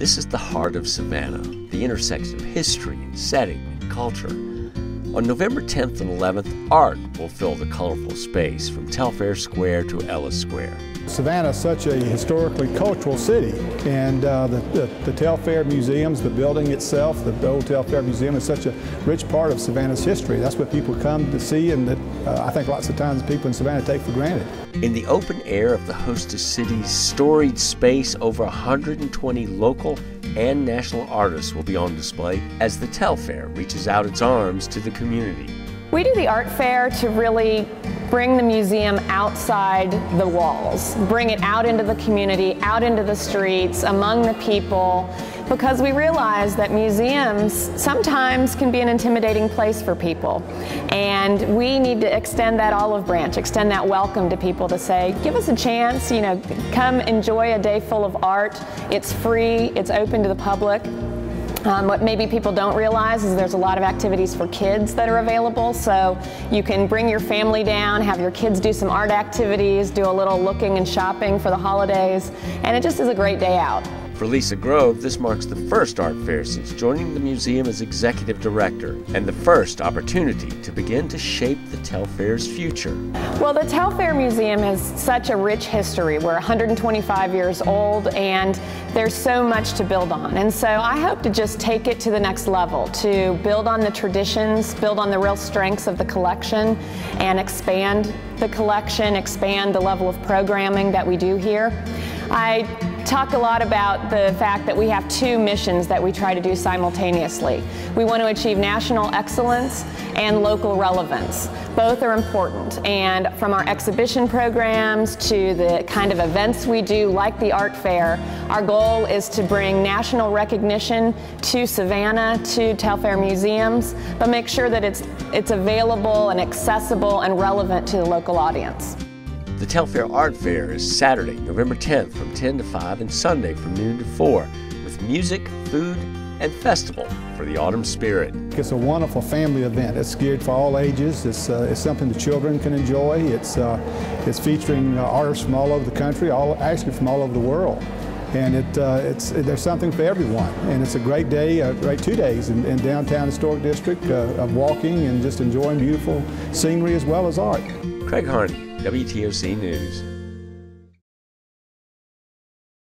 This is the heart of Savannah, the intersection of history and setting and culture. On November 10th and 11th, art will fill the colorful space from Telfair Square to Ellis Square. Savannah is such a historically cultural city, and the Telfair Museums, the building itself, the old Telfair Museum is such a rich part of Savannah's history. That's what people come to see, and that I think lots of times people in Savannah take for granted. In the open air of the hostess city's storied space, over 120 local and national artists will be on display as the Telfair reaches out its arms to the community. We do the art fair to really bring the museum outside the walls, bring it out into the community, out into the streets, among the people, because we realize that museums sometimes can be an intimidating place for people. And we need to extend that olive branch, extend that welcome to people to say, give us a chance, come enjoy a day full of art. It's free, it's open to the public. What maybe people don't realize is there's a lot of activities for kids that are available, so you can bring your family down, have your kids do some art activities, do a little looking and shopping for the holidays, and it just is a great day out. For Lisa Grove, this marks the first art fair since joining the museum as executive director, and the first opportunity to begin to shape the Telfair's future. Well, the Telfair Museum has such a rich history. We're 125 years old, and there's so much to build on. And so I hope to just take it to the next level, to build on the traditions, build on the real strengths of the collection, and expand the collection, expand the level of programming that we do here. I talk a lot about the fact that we have two missions that we try to do simultaneously. We want to achieve national excellence and local relevance. Both are important, and from our exhibition programs to the kind of events we do like the art fair, our goal is to bring national recognition to Savannah, to Telfair Museums, but make sure that it's available and accessible and relevant to the local audience. The Telfair Art Fair is Saturday, November 10th from 10 to 5 and Sunday from noon to 4 with music, food, and festival for the autumn spirit. It's a wonderful family event. It's geared for all ages. It's something the children can enjoy. It's featuring artists from all over the country, actually from all over the world. And there's something for everyone. And it's a great day, great 2 days in downtown historic district of walking and just enjoying beautiful scenery as well as art. Craig Harney, WTOC News.